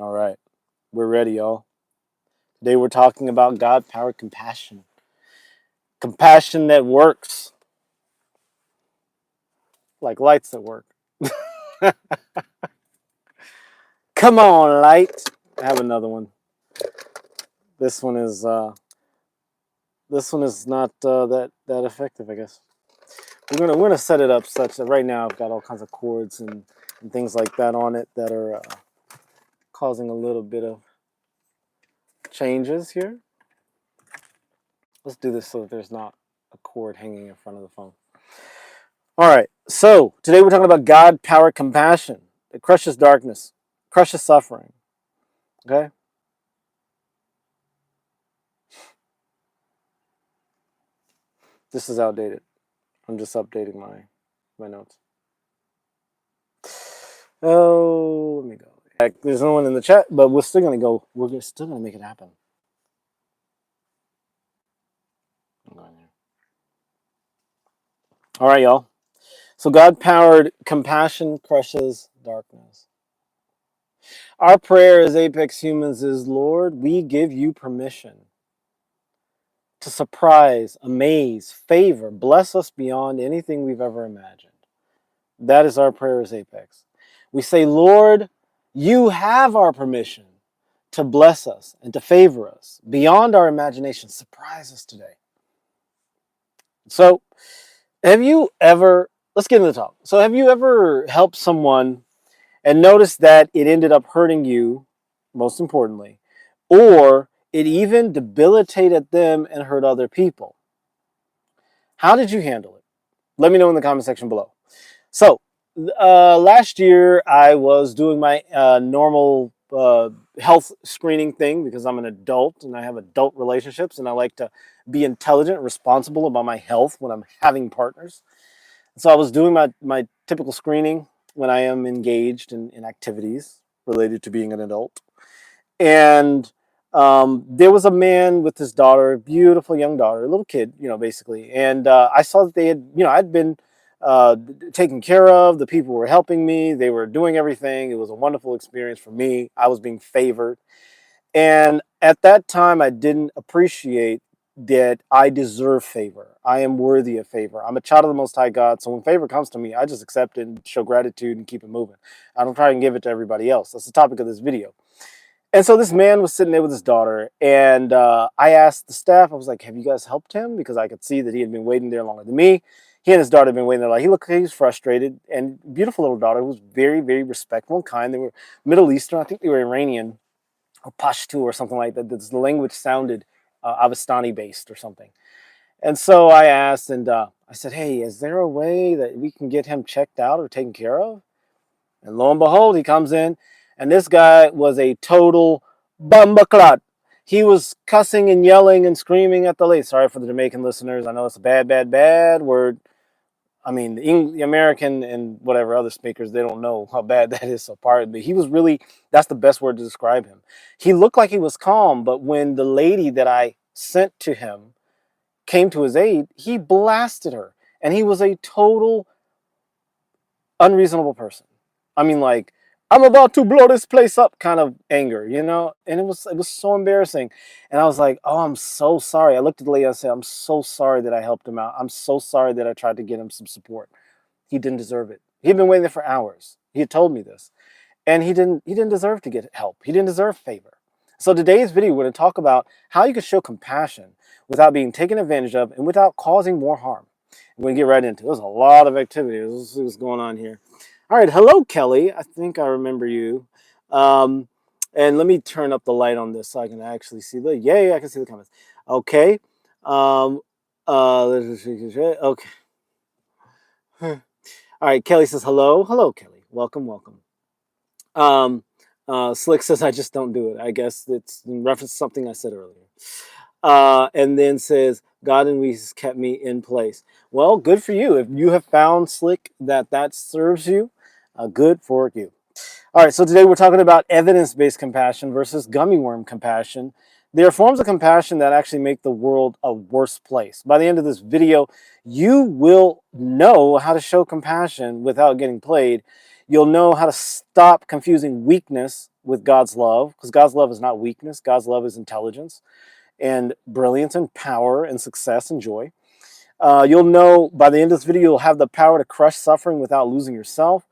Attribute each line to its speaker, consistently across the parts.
Speaker 1: All right, we're ready, y'all. Today we're talking about God-powered compassion. Compassion that works, like lights that work. Come on, light. I have another one. This one is not that effective, I guess. We're gonna set it up such that right now I've got all kinds of cords and things like that on it that are causing a little bit of changes here. Let's do this so that there's not a cord hanging in front of the phone. All right, so today we're talking about God-powered compassion. It crushes darkness, crushes suffering. Okay? This is outdated. I'm just updating my notes. Oh, let me go. There's no one in the chat, but we're still gonna go. We're still gonna make it happen. I'm going here. All right, y'all. So God-powered compassion crushes darkness. Our prayer as Apex Humans is, Lord, we give you permission to surprise, amaze, favor, bless us beyond anything we've ever imagined. That is our prayer as Apex. We say, Lord, you have our permission to bless us and to favor us beyond our imagination. Surprise us today. So, have you ever, let's get into the talk. So, have you ever helped someone and noticed that it ended up hurting you, most importantly, or it even debilitated them and hurt other people? How did you handle it? Let me know in the comment section below. So, last year I was doing my normal health screening thing because I'm an adult and I have adult relationships and I like to be intelligent and responsible about my health when I'm having partners. So I was doing my typical screening when I am engaged in activities related to being an adult. And there was a man with his daughter, a beautiful young daughter, a little kid, basically. And I saw that they had, I'd been taken care of. The people were helping me. They were doing everything. It was a wonderful experience for me. I was being favored. And at that time, I didn't appreciate that I deserve favor. I am worthy of favor. I'm a child of the Most High God. So when favor comes to me, I just accept it and show gratitude and keep it moving. I don't try and give it to everybody else. That's the topic of this video. And so this man was sitting there with his daughter, and I asked the staff, I was like, have you guys helped him? Because I could see that he had been waiting there longer than me. He and his daughter had been waiting there. Like, he was frustrated, and beautiful little daughter who was very, very respectful and kind. They were Middle Eastern. I think they were Iranian or Pashto or something like that. The language sounded Avestani-based or something. And so I asked, and I said, hey, is there a way that we can get him checked out or taken care of? And lo and behold, he comes in, and this guy was a total bumbaclot. He was cussing and yelling and screaming at the lady. Sorry for the Jamaican listeners. I know it's a bad, bad, bad word. I mean, the American and whatever other speakers, they don't know how bad that is. So part, but he was really, that's the best word to describe him. He looked like he was calm, but when the lady that I sent to him came to his aid, he blasted her. And he was a total unreasonable person. I mean, like, I'm about to blow this place up kind of anger, And it was so embarrassing. And I was like, oh, I'm so sorry. I looked at the lady and I said, I'm so sorry that I helped him out. I'm so sorry that I tried to get him some support. He didn't deserve it. He'd been waiting there for hours. He had told me this. And he didn't deserve to get help. He didn't deserve favor. So today's video, we're going to talk about how you can show compassion without being taken advantage of and without causing more harm. We're going to get right into it. There's a lot of activity. Let's see what's going on here. All right. Hello, Kelly. I think I remember you. And let me turn up the light on this so I can actually see I can see the comments. Okay. Okay. All right. Kelly says hello. Hello, Kelly. Welcome, welcome. Slick says, I just don't do it. I guess it's in reference to something I said earlier. And then says, God and we kept me in place. Well, good for you. If you have found, Slick, that serves you, good for you. All right, so today we're talking about evidence-based compassion versus gummy worm compassion. There are forms of compassion that actually make the world a worse place. By the end of this video, you will know how to show compassion without getting played. You'll know how to stop confusing weakness with God's love, because God's love is not weakness. God's love is intelligence and brilliance and power and success and joy. You'll know by the end of this video, you'll have the power to crush suffering without losing yourself.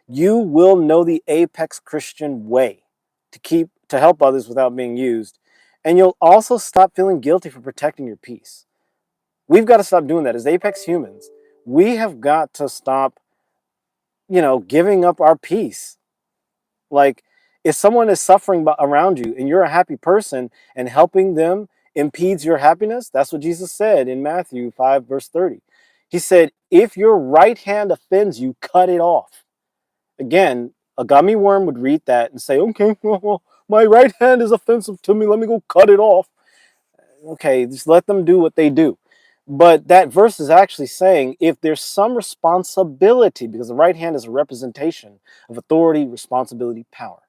Speaker 1: You will know the apex Christian way to help others without being used. And you'll also stop feeling guilty for protecting your peace. We've got to stop doing that as apex humans. We have got to stop, giving up our peace. Like, if someone is suffering around you and you're a happy person and helping them impedes your happiness, that's what Jesus said in Matthew 5, verse 30. He said, if your right hand offends you, cut it off. Again, a gummy worm would read that and say, okay, well, my right hand is offensive to me. Let me go cut it off. Okay, just let them do what they do. But that verse is actually saying if there's some responsibility, because the right hand is a representation of authority, responsibility, power.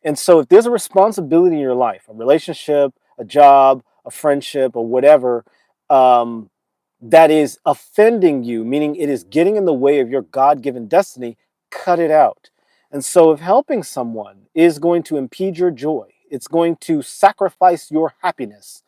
Speaker 1: And so if there's a responsibility in your life, a relationship, a job, a friendship, or whatever, that is offending you, meaning it is getting in the way of your God-given destiny, cut it out. And so if helping someone is going to impede your joy, it's going to sacrifice your happiness,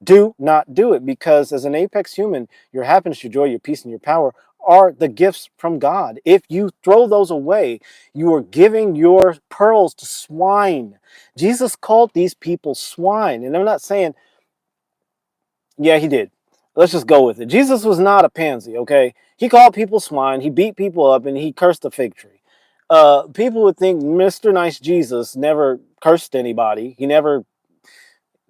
Speaker 1: do not do it, because as an apex human, your happiness, your joy, your peace, and your power are the gifts from God. If you throw those away, you are giving your pearls to swine. Jesus called these people swine. And I'm not saying, yeah, he did. Let's just go with it. Jesus was not a pansy, okay? He called people swine. He beat people up and he cursed a fig tree. People would think Mr. Nice Jesus never cursed anybody.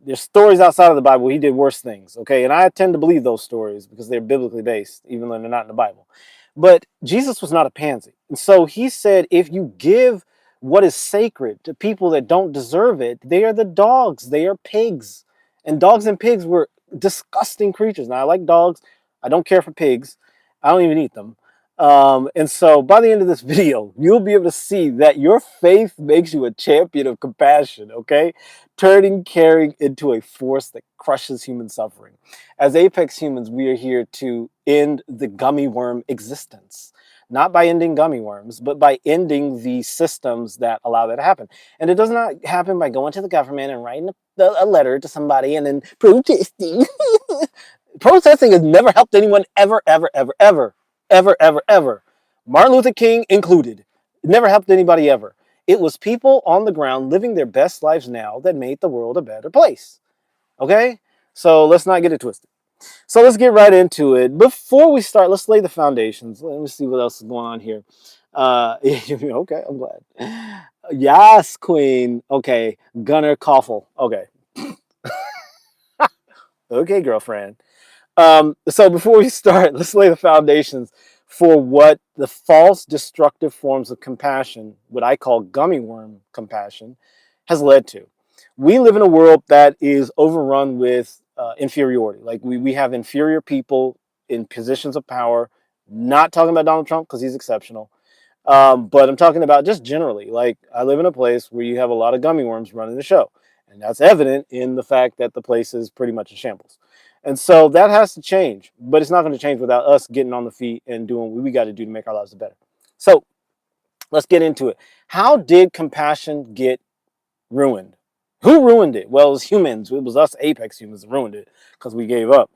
Speaker 1: There's stories outside of the Bible he did worse things, okay? And I tend to believe those stories because they're biblically based, even though they're not in the Bible. But Jesus was not a pansy. And so he said, if you give what is sacred to people that don't deserve it, they are the dogs, they are pigs. And dogs and pigs were disgusting creatures. Now, I like dogs. I don't care for pigs. I don't even eat them. And so by the end of this video, you'll be able to see that your faith makes you a champion of compassion, okay? Turning caring into a force that crushes human suffering. As apex humans, we are here to end the gummy worm existence. Not by ending gummy worms, but by ending the systems that allow that to happen. And it does not happen by going to the government and writing a letter to somebody and then protesting. Protesting has never helped anyone ever, ever, ever, ever, ever, ever, ever. Martin Luther King included. It never helped anybody ever. It was people on the ground living their best lives now that made the world a better place. Okay? So let's not get it twisted. So let's get right into it. Before we start, let's lay the foundations. Let me see what else is going on here. Okay, I'm glad. Yes, Queen. Okay, Gunnar Koffel. Okay. Okay, girlfriend. So before we start, let's lay the foundations for what the false destructive forms of compassion, what I call gummy worm compassion, has led to. We live in a world that is overrun with inferiority. Like we have inferior people in positions of power. Not talking about Donald Trump because he's exceptional. But I'm talking about just generally. Like, I live in a place where you have a lot of gummy worms running the show. And that's evident in the fact that the place is pretty much in shambles. And so that has to change. But it's not going to change without us getting on the feet and doing what we got to do to make our lives better. So let's get into it. How did compassion get ruined? Who ruined it? Well, it was humans. It was us apex humans that ruined it because we gave up.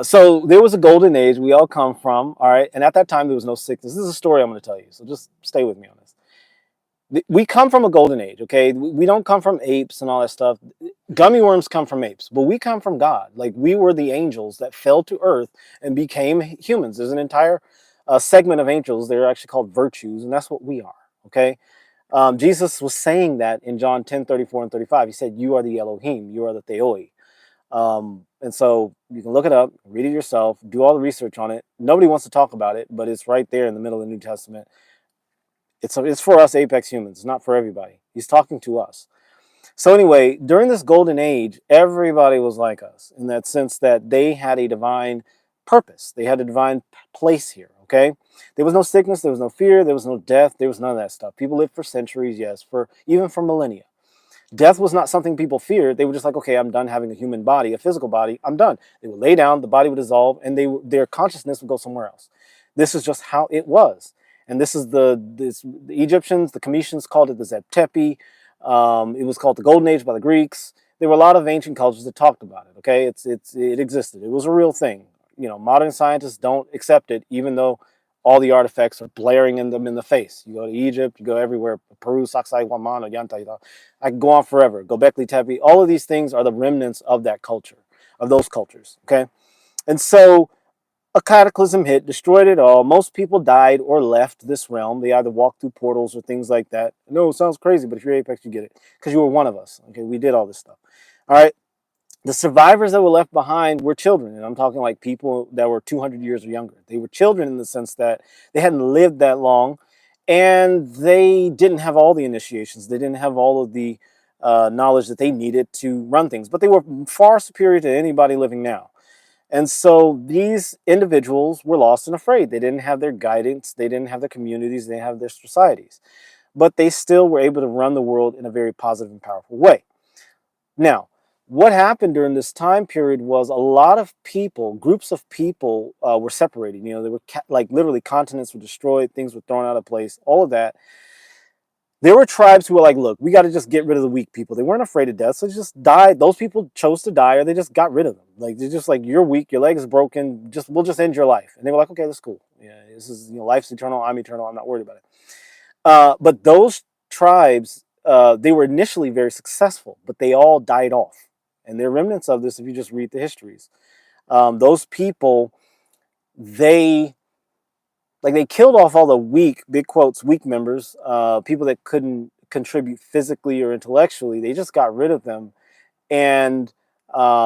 Speaker 1: So there was a golden age we all come from, all right? And at that time, there was no sickness. This is a story I'm going to tell you, so just stay with me on this. We come from a golden age, okay? We don't come from apes and all that stuff. Gummy worms come from apes, but we come from God. Like, we were the angels that fell to earth and became humans. There's an entire segment of angels. They're actually called virtues, and that's what we are, okay? Jesus was saying that in John 10:34 and 35. He said, you are the Elohim, you are the Theoi. And so you can look it up, read it yourself, do all the research on it. Nobody wants to talk about it, but it's right there in the middle of the New Testament. It's for us apex humans. It's not for everybody. He's talking to us. So anyway, during this golden age, everybody was like us in that sense that they had a divine purpose. They had a divine place here, okay? There was no sickness, there was no fear, there was no death, there was none of that stuff. People lived for centuries, yes, even for millennia. Death was not something people feared. They were just like, okay, I'm done having a human body, a physical body. I'm done. They would lay down, the body would dissolve, and their consciousness would go somewhere else. This is just how it was. And this is the Egyptians, the Cometians called it the Zeptepi. It was called the Golden Age by the Greeks. There were a lot of ancient cultures that talked about it. Okay, it existed. It was a real thing. You know, modern scientists don't accept it, even though all the artifacts are blaring in them in the face. You go to Egypt, you go everywhere, Peru, Saksai, Wamano, Yanta. I can go on forever. Gobekli Tepe. All of these things are the remnants of that culture, of those cultures. Okay, and so a cataclysm hit, destroyed it all. Most people died or left this realm. They either walked through portals or things like that. No, it sounds crazy, but if you're Apex, you get it. Because you were one of us. Okay, we did all this stuff. All right. The survivors that were left behind were children. And I'm talking like people that were 200 years or younger. They were children in the sense that they hadn't lived that long. And they didn't have all the initiations. They didn't have all of the knowledge that they needed to run things. But they were far superior to anybody living now. And so these individuals were lost and afraid. They didn't have their guidance. They didn't have their communities. They didn't have their societies. But they still were able to run the world in a very positive and powerful way. Now, what happened during this time period was a lot of people, groups of people were separated. You know, they were like literally continents were destroyed. Things were thrown out of place. All of that. There were tribes who were like, look, we got to just get rid of the weak people. They weren't afraid of death, so they just died. Those people chose to die, or they just got rid of them. Like, they're just like, you're weak, your leg is broken, we'll just end your life. And they were like, okay, that's cool. Yeah, this is, you know, life's eternal, I'm eternal, I'm not worried about it. But those tribes, they were initially very successful, but they all died off. And there are remnants of this if you just read the histories. Those people, they killed off all the weak, big quotes, weak members, people that couldn't contribute physically or intellectually. They just got rid of them, and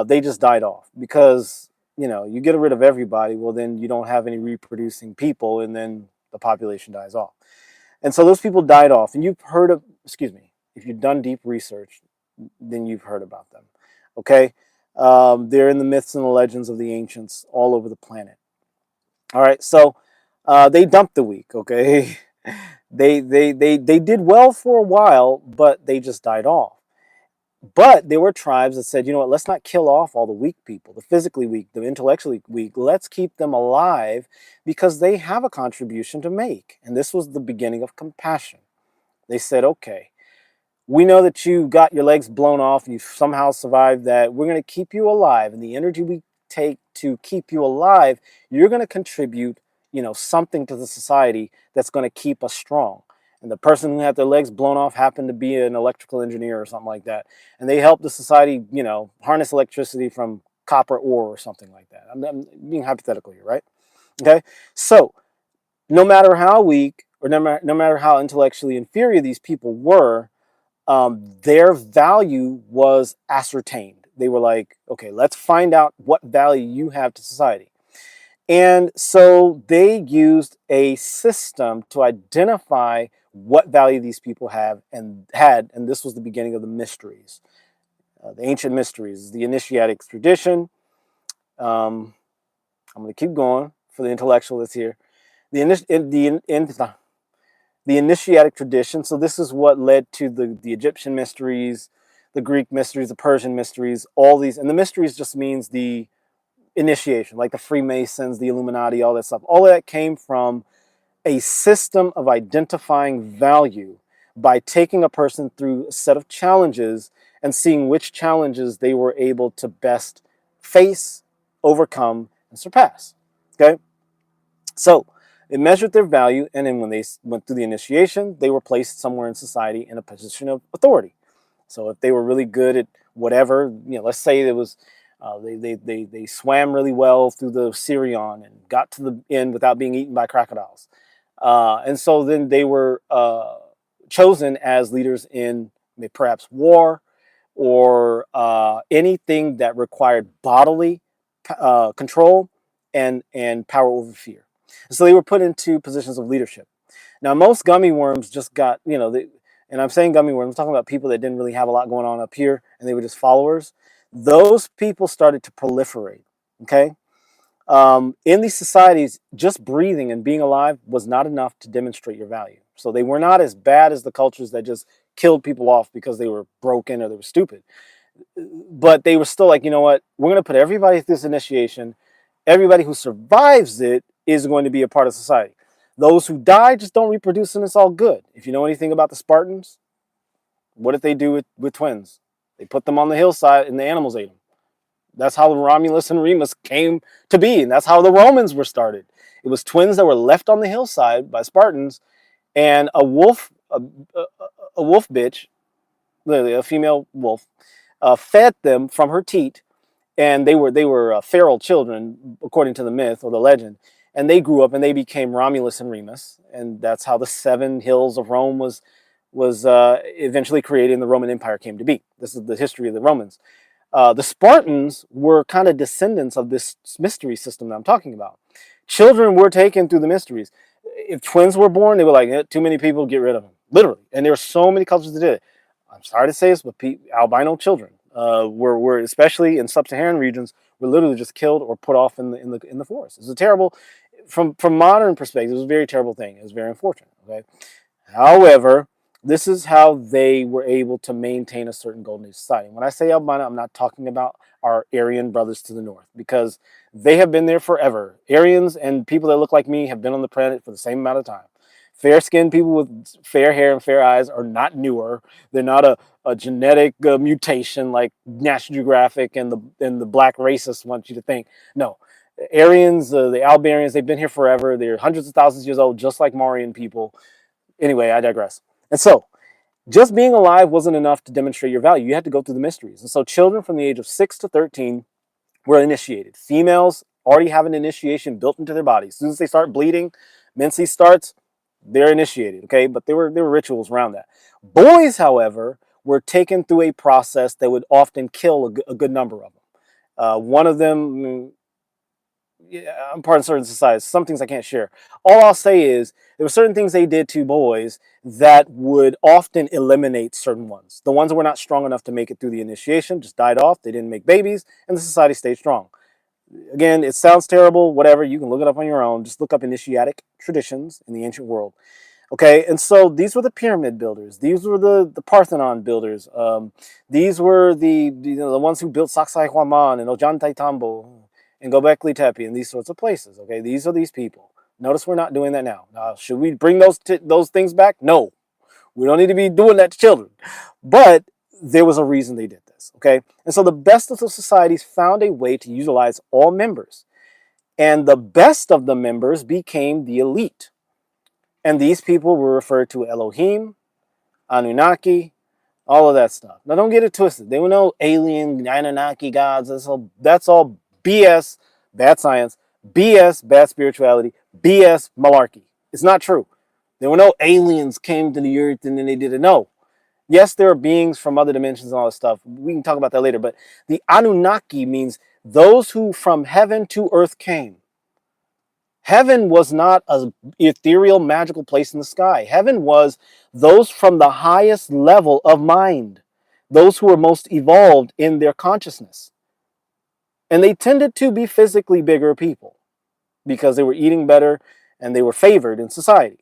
Speaker 1: they just died off because, you know, you get rid of everybody, well, then you don't have any reproducing people, and then the population dies off. And so those people died off, and you've heard of, excuse me, if you've done deep research, then you've heard about them. Okay, they're in the myths and the legends of the ancients all over the planet. All right, so they dumped the weak. Okay, they did well for a while, but they just died off. But there were tribes that said, you know what, let's not kill off all the weak people, the physically weak, the intellectually weak. Let's keep them alive because they have a contribution to make. And this was the beginning of compassion. They said, okay, we know that you got your legs blown off and you somehow survived that. We're going to keep you alive. And the energy we take to keep you alive, you're going to contribute, you know, something to the society that's going to keep us strong. And the person who had their legs blown off happened to be an electrical engineer or something like that. And they helped the society, you know, harness electricity from copper ore or something like that. I'm being hypothetical here, right? Okay. So no matter how weak or no matter how intellectually inferior these people were, their value was ascertained. They were like, okay, let's find out what value you have to society. And so they used a system to identify what value these people have and had, and this was the beginning of the mysteries, the ancient mysteries, the initiatic tradition. I'm going to keep going for the intellectual that's here. The initiatic tradition. So this is what led to the Egyptian mysteries, the Greek mysteries, the Persian mysteries, all these. And the mysteries just means the initiation, like the Freemasons, the Illuminati, all that stuff. All of that came from a system of identifying value by taking a person through a set of challenges and seeing which challenges they were able to best face, overcome, and surpass. Okay? So it measured their value, and then when they went through the initiation, they were placed somewhere in society in a position of authority. So if they were really good at whatever, you know, let's say it was they swam really well through the Sirion and got to the end without being eaten by crocodiles. And so then they were chosen as leaders in perhaps war or anything that required bodily control and power over fear. And so they were put into positions of leadership. Now, most gummy worms just got, you know, and I'm saying gummy worms, I'm talking about people that didn't really have a lot going on up here and they were just followers. Those people started to proliferate, okay? In these societies, just breathing and being alive was not enough to demonstrate your value. So they were not as bad as the cultures that just killed people off because they were broken or they were stupid. But they were still like, you know what? We're going to put everybody through this initiation. Everybody who survives it is going to be a part of society. Those who die just don't reproduce, and it's all good. If you know anything about the Spartans, what did they do with twins? They put them on the hillside, and the animals ate them. That's how Romulus and Remus came to be, and that's how the Romans were started. It was twins that were left on the hillside by Spartans, and a wolf bitch, literally a female wolf, fed them from her teat, and they were feral children according to the myth or the legend, and they grew up and they became Romulus and Remus, and that's how the 7 hills of Rome was eventually created, and the Roman Empire came to be. This is the history of the Romans. The Spartans were kind of descendants of this mystery system that I'm talking about. Children were taken through the mysteries. If twins were born, they were like, too many people, get rid of them. Literally. And there were so many cultures that did it. I'm sorry to say this, but albino children were especially in sub-Saharan regions, were literally just killed or put off in the forest. It was a terrible, from modern perspective, it was a very terrible thing. It was very unfortunate. Okay. However, this is how they were able to maintain a certain golden age society. When I say albino, I'm not talking about our Aryan brothers to the north, because they have been there forever. Aryans and people that look like me have been on the planet for the same amount of time. Fair-skinned people with fair hair and fair eyes are not newer. They're not a genetic mutation like National Geographic and the black racists want you to think. No, Aryans, the Albanians, they've been here forever. They're hundreds of thousands of years old, just like Mauryan people. Anyway, I digress. And so, just being alive wasn't enough to demonstrate your value. You had to go through the mysteries. And so children from the age of 6 to 13 were initiated. Females already have an initiation built into their bodies. As soon as they start bleeding, menses starts, they're initiated, okay? But there were rituals around that. Boys, however, were taken through a process that would often kill a good number of them. One of them, yeah, I'm part of certain societies. Some things I can't share. All I'll say is there were certain things they did to boys that would often eliminate certain ones. The ones that were not strong enough to make it through the initiation just died off. They didn't make babies, and the society stayed strong. Again, it sounds terrible, whatever. You can look it up on your own. Just look up initiatic traditions in the ancient world. Okay, and so these were the pyramid builders. These were the Parthenon builders. These were the ones who built Sacsayhuaman and Ollantaytambo and Göbekli Tepe and these sorts of places. Okay, these are these people. Notice we're not doing that now. Now, should we bring those things back? No, we don't need to be doing that to children. But there was a reason they did this. Okay, and so the best of the societies found a way to utilize all members, and the best of the members became the elite. And these people were referred to Elohim, Anunnaki, all of that stuff. Now, don't get it twisted. They were no alien Anunnaki gods. That's all BS, bad science, BS, bad spirituality, BS, malarkey. It's not true. There were no aliens came to the earth and then they did it. No. Yes, there are beings from other dimensions and all this stuff. We can talk about that later. But the Anunnaki means those who from heaven to earth came. Heaven was not an ethereal, magical place in the sky. Heaven was those from the highest level of mind, those who were most evolved in their consciousness. And they tended to be physically bigger people because they were eating better and they were favored in society.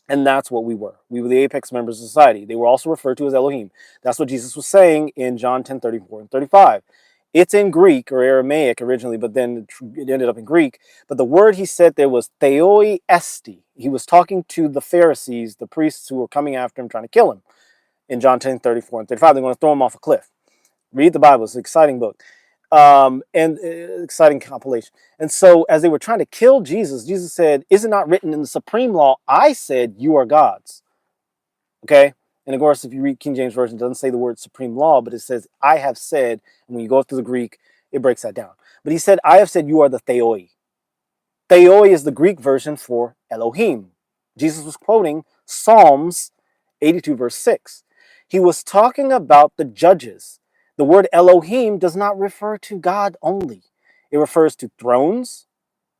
Speaker 1: And that's what we were. We were the apex members of society. They were also referred to as Elohim. That's what Jesus was saying in John 10:34 and 35. It's in Greek or Aramaic originally, but then it ended up in Greek. But the word he said there was theoi esti. He was talking to the Pharisees, the priests who were coming after him, trying to kill him. In John 10:34 and 35, they're going to throw him off a cliff. Read the Bible. It's an exciting book. And exciting compilation. And so as they were trying to kill Jesus, Jesus said, is it not written in the supreme law, I said you are gods? Okay? And of course, if you read King James Version, it doesn't say the word supreme law, but it says, I have said, and when you go through the Greek, it breaks that down. But he said, I have said you are the theoi. Theoi is the Greek version for Elohim. Jesus was quoting Psalms 82 verse 6. He was talking about the judges. The word Elohim does not refer to God only. It refers to thrones,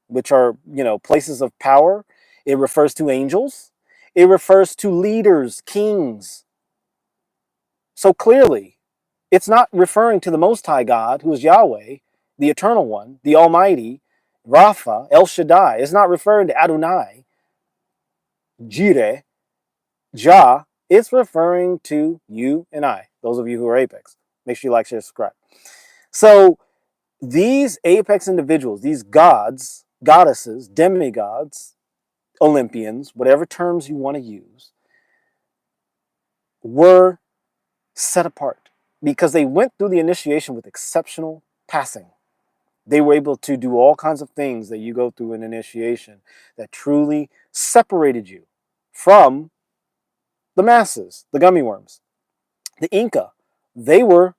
Speaker 1: which are, places of power. It refers to angels. It refers to leaders, kings. So clearly, it's not referring to the Most High God, who is Yahweh, the Eternal One, the Almighty, Rapha, El Shaddai. It's not referring to Adonai, Jireh, Jah. It's referring to you and I, those of you who are Apex. Make sure you like, share, subscribe. So these Apex individuals, these gods, goddesses, demigods, Olympians, whatever terms you want to use, were set apart because they went through the initiation with exceptional passing. They were able to do all kinds of things that you go through in initiation that truly separated you from the masses, the gummy worms. The Inca, they were,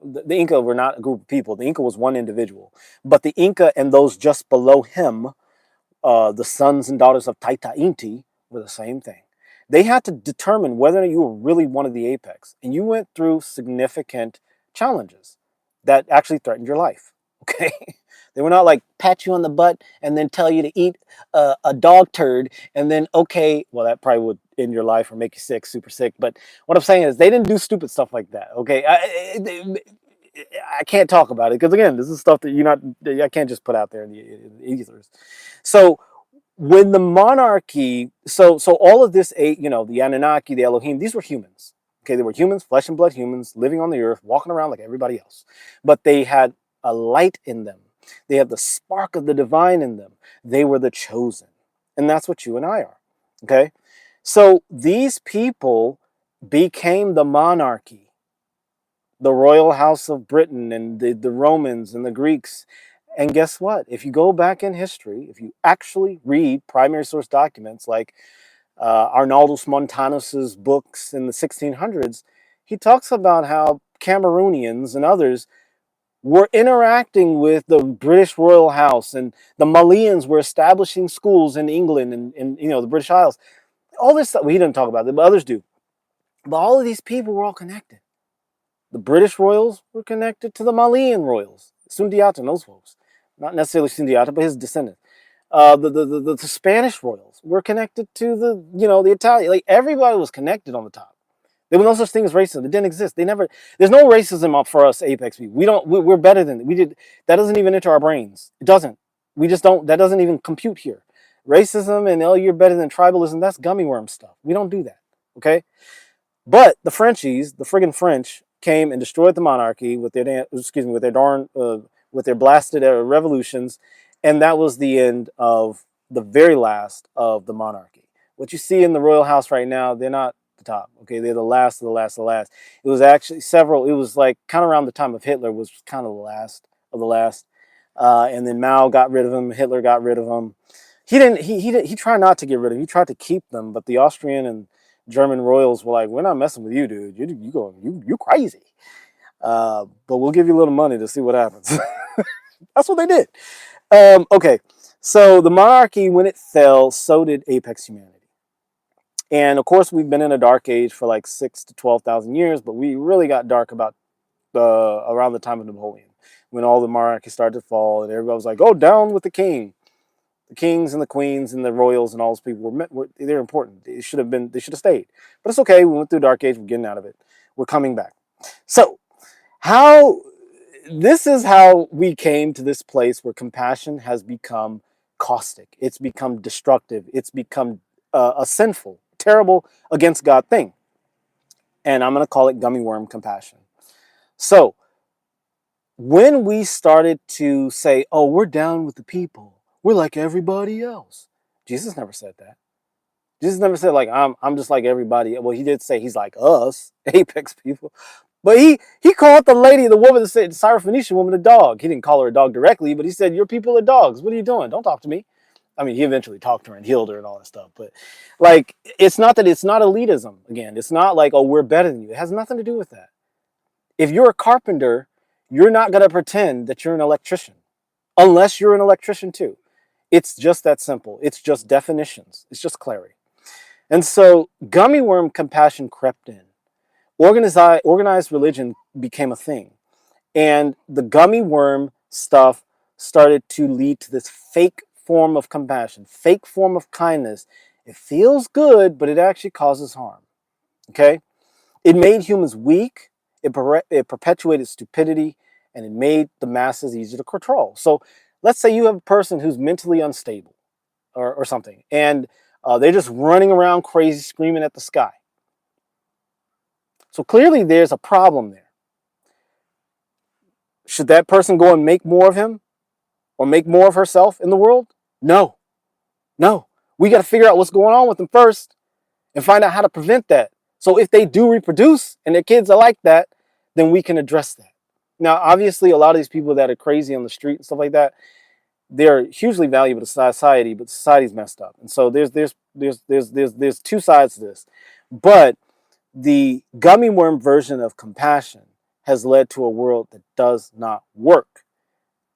Speaker 1: the Inca were not a group of people. The Inca was one individual. But the Inca and those just below him, the sons and daughters of Taita Inti, were the same thing. They had to determine whether you were really one of the apex. And you went through significant challenges that actually threatened your life. Okay? They were not like pat you on the butt and then tell you to eat a dog turd and then, okay, well, that probably would end your life or make you sick, super sick. But what I'm saying is they didn't do stupid stuff like that. Okay? I can't talk about it because, again, this is stuff that I can't just put out there in the ethers. So when the monarchy, so all of this, the Anunnaki, the Elohim, these were humans. Okay, they were humans, flesh and blood humans, living on the earth, walking around like everybody else. But they had a light in them. They had the spark of the divine in them. They were the chosen. And that's what you and I are. Okay? So these people became the monarchy, the royal house of Britain and the Romans and the Greeks. And guess what? If you go back in history, if you actually read primary source documents like Arnaldus Montanus's books in the 1600s, he talks about how Cameroonians and others were interacting with the British royal house, and the Malians were establishing schools in England and the British Isles. All this stuff, well, he didn't talk about it, but others do. But all of these people were all connected. The British royals were connected to the Malian royals, Sundiata and those folks. Not necessarily Sundiata, but his descendants. The Spanish royals were connected to the Italian. Like everybody was connected on the top. There was no such thing as racism. It didn't exist. There's no racism up for us apex people. We're better than it. That doesn't even enter our brains. It doesn't. We just don't. That doesn't even compute here. Racism and you're better than tribalism. That's gummy worm stuff. We don't do that. Okay. But the Frenchies, the friggin' French, came and destroyed the monarchy with their blasted revolutions, and that was the end of the very last of the monarchy. What you see in the royal house right now, they're not the top. Okay, they're the last of the last of the last. It was actually several. It was like kind of around the time of Hitler was kind of the last of the last, and then Mao got rid of him. Hitler got rid of him. He didn't. He tried not to get rid of him. He tried to keep them, but the Austrian and German royals were like, "We're not messing with you, dude. You crazy. But we'll give you a little money to see what happens." That's what they did. Okay, so the monarchy, when it fell, so did apex humanity. And of course, we've been in a dark age for like 6,000 to 12,000 years, but we really got dark about around the time of Napoleon, when all the monarchies started to fall, and everybody was like, "Oh, down with the king." The kings and the queens and the royals and all those people they're important. They should have stayed. But it's okay. We went through a dark age. We're getting out of it. We're coming back. So this is how we came to this place where compassion has become caustic. It's become destructive. It's become a sinful, terrible, against God thing. And I'm going to call it gummy worm compassion. So when we started to say, "Oh, we're down with the people. We're like everybody else." Jesus never said that. Jesus never said like I'm just like everybody. Well, he did say he's like us, apex people. But he called the woman that said Syrophoenician woman a dog. He didn't call her a dog directly, but he said, "Your people are dogs. What are you doing? Don't talk to me." I mean, he eventually talked to her and healed her and all that stuff. But like, it's not elitism. Again, it's not like, "Oh, we're better than you." It has nothing to do with that. If you're a carpenter, you're not going to pretend that you're an electrician unless you're an electrician too. It's just that simple. It's just definitions. It's just clarity. And so gummy worm compassion crept in. Organized religion became a thing. And the gummy worm stuff started to lead to this fake form of compassion, fake form of kindness. It feels good, but it actually causes harm. Okay? It made humans weak. It perpetuated stupidity, and it made the masses easy to control. So let's say you have a person who's mentally unstable or something, and they're just running around crazy, screaming at the sky. So clearly there's a problem there. Should that person go and make more of him or make more of herself in the world? No. No. We got to figure out what's going on with them first and find out how to prevent that. So if they do reproduce and their kids are like that, then we can address that. Now, obviously, a lot of these people that are crazy on the street and stuff like that, they're hugely valuable to society, but society's messed up. And so there's two sides to this. But the gummy worm version of compassion has led to a world that does not work.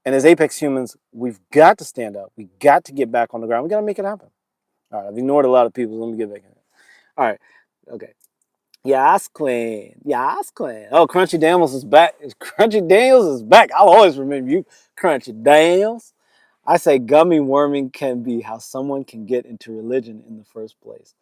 Speaker 1: And as apex humans, we've got to stand up. We got to get back on the ground. We got to make it happen. All right, I've ignored a lot of people. Let me get back in it. All right, okay. Yes, Queen. Yes, Queen. Oh, Crunchy Daniels is back. Crunchy Daniels is back. I'll always remember you, Crunchy Daniels. I say gummy worming can be how someone can get into religion in the first place.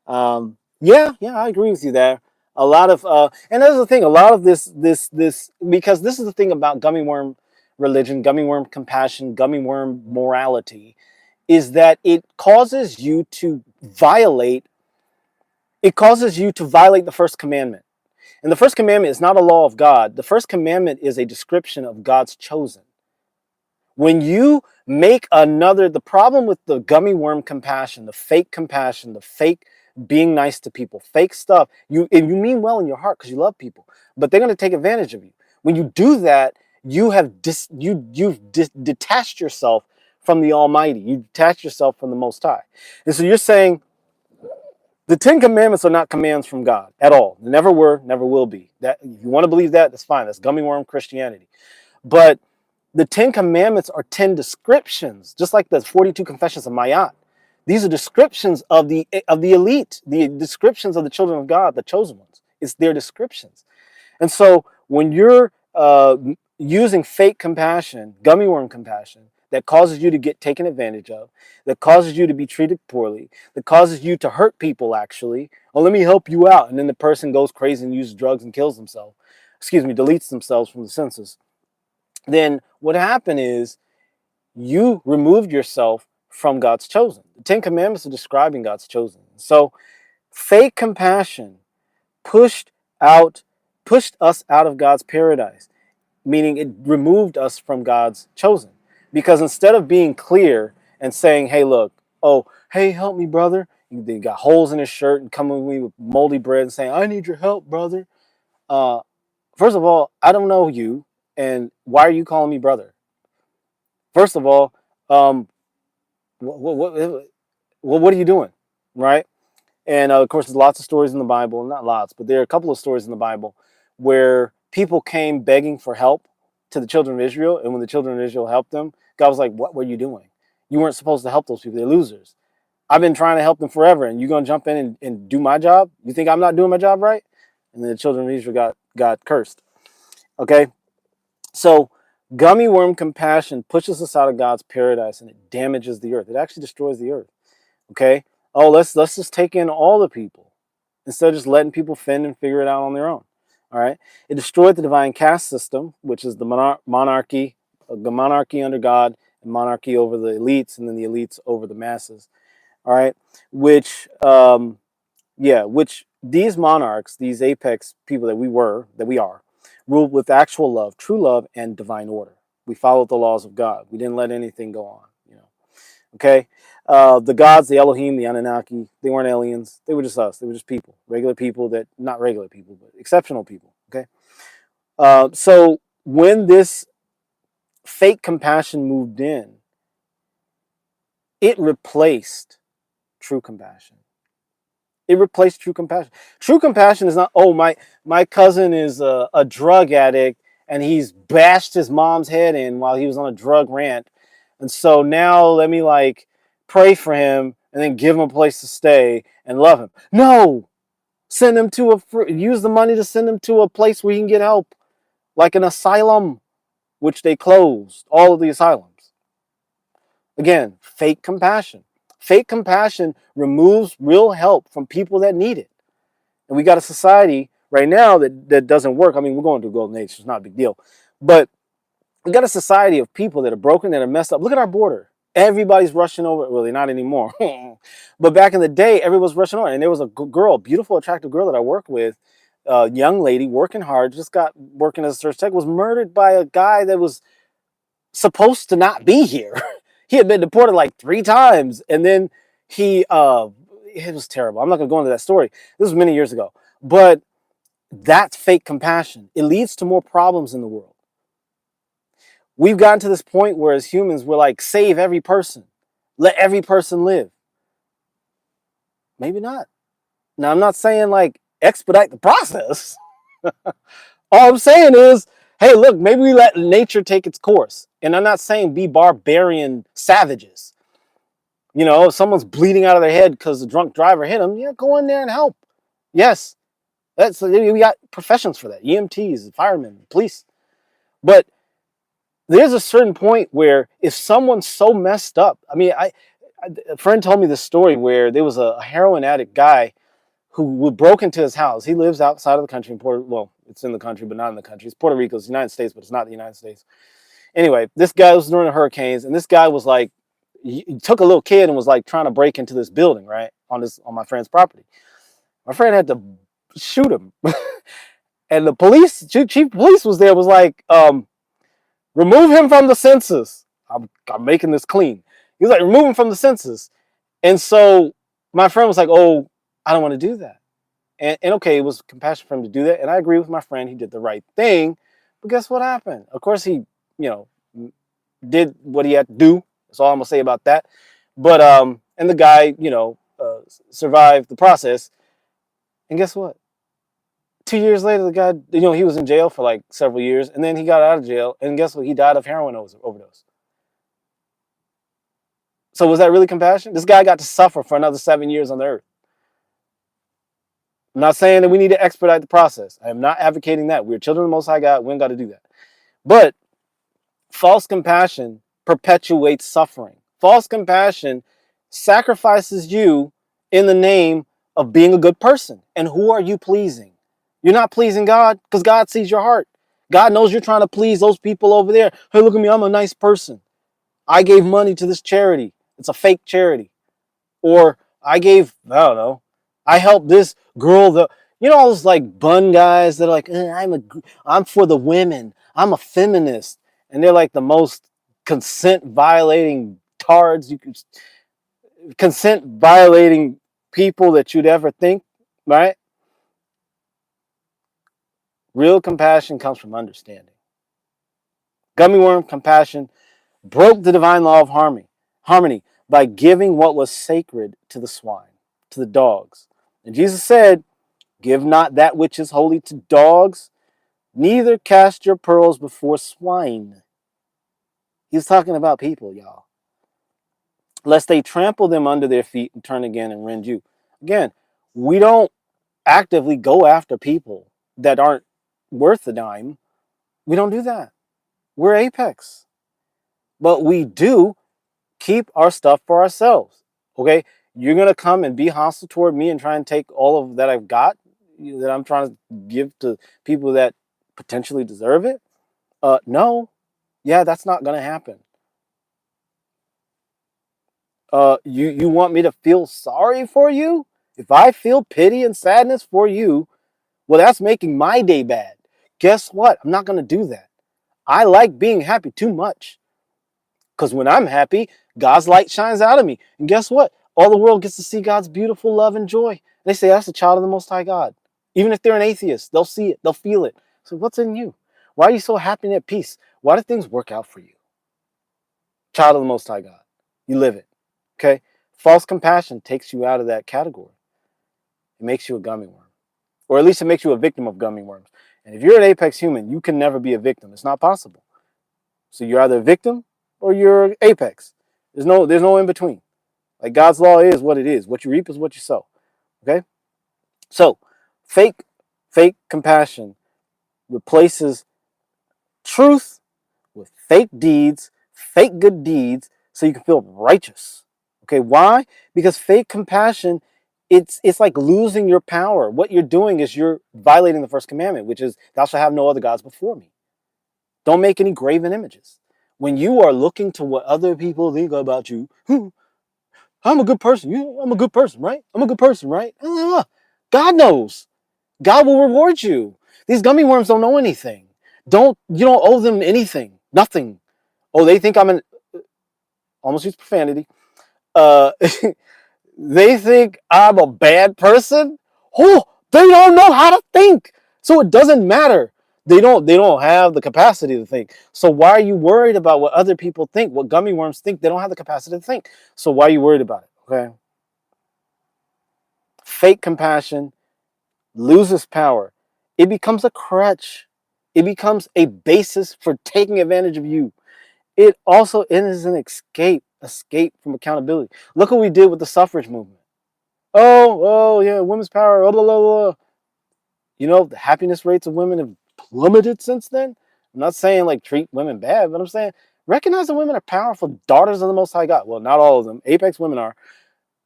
Speaker 1: Yeah, I agree with you there. A lot of, and that's the thing. A lot of this, because this is the thing about gummy worm religion, gummy worm compassion, gummy worm morality, is that it causes you to violate. It causes you to violate the first commandment. And the first commandment is not a law of God. The first commandment is a description of God's chosen. When you make another, the problem with the gummy worm compassion, the fake being nice to people, fake stuff, you mean well in your heart because you love people, but they're going to take advantage of you. When you do that, you've detached yourself from the Almighty. You detach yourself from the Most High. And so you're saying the Ten Commandments are not commands from God at all. They never were, never will be. That if you want to believe that, that's fine. That's gummy worm Christianity. But the Ten Commandments are 10 descriptions, just like the 42 Confessions of Mayat. These are descriptions of the elite, the descriptions of the children of God, the chosen ones. It's their descriptions. And so when you're using fake compassion, gummy worm compassion, that causes you to get taken advantage of, that causes you to be treated poorly, that causes you to hurt people actually, oh, let me help you out. And then the person goes crazy and uses drugs and kills themselves. Deletes themselves from the census. Then what happened is you removed yourself from God's chosen. The Ten Commandments are describing God's chosen. So fake compassion pushed us out of God's paradise, meaning it removed us from God's chosen. Because instead of being clear and saying, hey, look, oh, hey, help me, brother. They got holes in his shirt and coming with me with moldy bread and saying, I need your help, brother. First of all, I don't know you. And why are you calling me brother? First of all, what are you doing? Right? And of course, there's lots of stories in the Bible, not lots, but there are a couple of stories in the Bible where people came begging for help to the children of Israel. And when the children of Israel helped them, God was like, what were you doing? You weren't supposed to help those people. They're losers. I've been trying to help them forever. And you're going to jump in and do my job? You think I'm not doing my job right? And then the children of Israel got cursed. Okay? So gummy worm compassion pushes us out of God's paradise and it damages the earth. It actually destroys the earth. Okay? Oh, let's just take in all the people instead of just letting people fend and figure it out on their own. All right? It destroyed the divine caste system, which is the monarchy under God and monarchy over the elites, and then the elites over the masses. All right? Which these monarchs, these apex people that we are, ruled with actual love, true love, and divine order. We followed the laws of God. We didn't let anything go on. Okay? The gods, the Elohim, the Anunnaki, they weren't aliens. They were just us. They were just people. Regular people that, not regular people, but exceptional people. Okay? So when this fake compassion moved in, it replaced true compassion. It replaced true compassion. True compassion is not, oh, my cousin is a drug addict and he's bashed his mom's head in while he was on a drug rant. And so now let me pray for him and then give him a place to stay and love him. No! Send him use the money to send him to a place where he can get help. Like an asylum, which they closed. All of the asylums. Again, fake compassion. Fake compassion removes real help from people that need it. And we got a society right now that doesn't work. I mean, we're going to a golden age, so it's not a big deal. But we got a society of people that are broken, that are messed up. Look at our border. Everybody's rushing over. Well, they're not anymore. But back in the day, everyone was rushing over. And there was a girl, beautiful, attractive girl that I worked with, a young lady working hard, just got working as a search tech, was murdered by a guy that was supposed to not be here. He had been deported 3 times. And then he it was terrible. I'm not gonna go into that story. This was many years ago. But that's fake compassion. It leads to more problems in the world. We've gotten to this point where as humans, we're like, save every person. Let every person live. Maybe not. Now, I'm not saying like expedite the process. All I'm saying is, hey, look, maybe we let nature take its course. And I'm not saying be barbarian savages. You know, if someone's bleeding out of their head because the drunk driver hit them, yeah, go in there and help. Yes, we got professions for that. EMTs, firemen, police. But there's a certain point where if someone's so messed up, I mean, a friend told me this story where there was a heroin addict guy who broke into his house. He lives outside of the country in well, it's in the country, but not in the country. It's Puerto Rico, it's the United States, but it's not the United States. Anyway, this guy was during the hurricanes, and this guy was like, he took a little kid and was like trying to break into this building, right, on my friend's property. My friend had to shoot him, and the chief police was there, was like, remove him from the census. I'm making this clean. He was like, remove him from the census. And so my friend was like, oh, I don't want to do that. And okay, it was compassion for him to do that. And I agree with my friend. He did the right thing. But guess what happened? Of course, he, did what he had to do. That's all I'm going to say about that. But, and the guy, survived the process. And guess what? 2 years later, the guy, he was in jail for like several years. And then he got out of jail. And guess what? He died of heroin overdose. So was that really compassion? This guy got to suffer for another 7 years on the earth. I'm not saying that we need to expedite the process. I am not advocating that. We're children of the Most High God. We ain't got to do that. But false compassion perpetuates suffering. False compassion sacrifices you in the name of being a good person. And who are you pleasing? You're not pleasing God because God sees your heart. God knows you're trying to please those people over there. Hey, look at me. I'm a nice person. I gave money to this charity. It's a fake charity. Or I don't know, I helped this girl, all those like bun guys that are like, I'm for the women. I'm a feminist. And they're like the most consent violating tards consent violating people that you'd ever think, right? Real compassion comes from understanding. Gummy worm compassion broke the divine law of harmony by giving what was sacred to the swine, to the dogs. And Jesus said, give not that which is holy to dogs, neither cast your pearls before swine. He's talking about people, y'all. Lest they trample them under their feet and turn again and rend you. Again, we don't actively go after people that aren't worth a dime. We don't do that. We're apex. But we do keep our stuff for ourselves. Okay? You're going to come and be hostile toward me and try and take all of that I've got, that I'm trying to give to people that potentially deserve it? No. Yeah, that's not going to happen. You want me to feel sorry for you? If I feel pity and sadness for you, well, that's making my day bad. Guess what? I'm not going to do that. I like being happy too much. Because when I'm happy, God's light shines out of me. And guess what? All the world gets to see God's beautiful love and joy. They say that's a child of the Most High God. Even if they're an atheist, they'll see it. They'll feel it. So what's in you? Why are you so happy and at peace? Why do things work out for you? Child of the Most High God. You live it. Okay? False compassion takes you out of that category. It makes you a gummy worm. Or at least it makes you a victim of gummy worms. And if you're an apex human, you can never be a victim. It's not possible. So you're either a victim or you're apex. There's no in between. Like God's law is what it is. What you reap is what you sow. Okay? So fake compassion replaces truth with fake deeds, fake good deeds, so you can feel righteous. Okay, why? Because fake compassion, it's like losing your power. What you're doing is you're violating the first commandment, which is thou shalt have no other gods before me. Don't make any graven images. When you are looking to what other people think about you, I'm a good person. I'm a good person, right? I'm a good person, right? God knows. God will reward you. These gummy worms don't know anything. You don't owe them anything. Nothing. Oh, they think I'm almost used profanity. They think I'm a bad person. Oh, they don't know how to think. So it doesn't matter. They don't have the capacity to think. So why are you worried about what other people think? What gummy worms think? They don't have the capacity to think. So why are you worried about it? Okay. Fake compassion loses power. It becomes a crutch. It becomes a basis for taking advantage of you. It also is an escape from accountability. Look what we did with the suffrage movement. Oh, yeah, women's power, blah, blah, blah, blah. You know, the happiness rates of women have plummeted since then. I'm not saying like treat women bad, but I'm saying recognize that women are powerful daughters of the Most High God. Well, not all of them. Apex women are.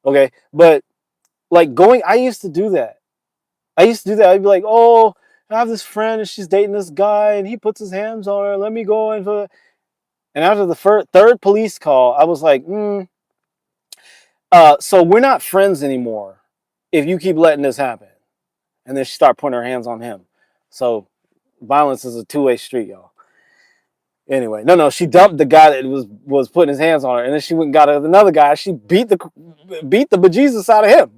Speaker 1: Okay. But like I used to do that. I'd be like, oh, I have this friend and she's dating this guy and he puts his hands on her. Let me go in for. And after the third police call, I was like, so we're not friends anymore if you keep letting this happen. And then she started putting her hands on him. So violence is a two-way street, y'all. Anyway, no, she dumped the guy that was putting his hands on her, and then she went and got another guy. She beat the bejesus out of him.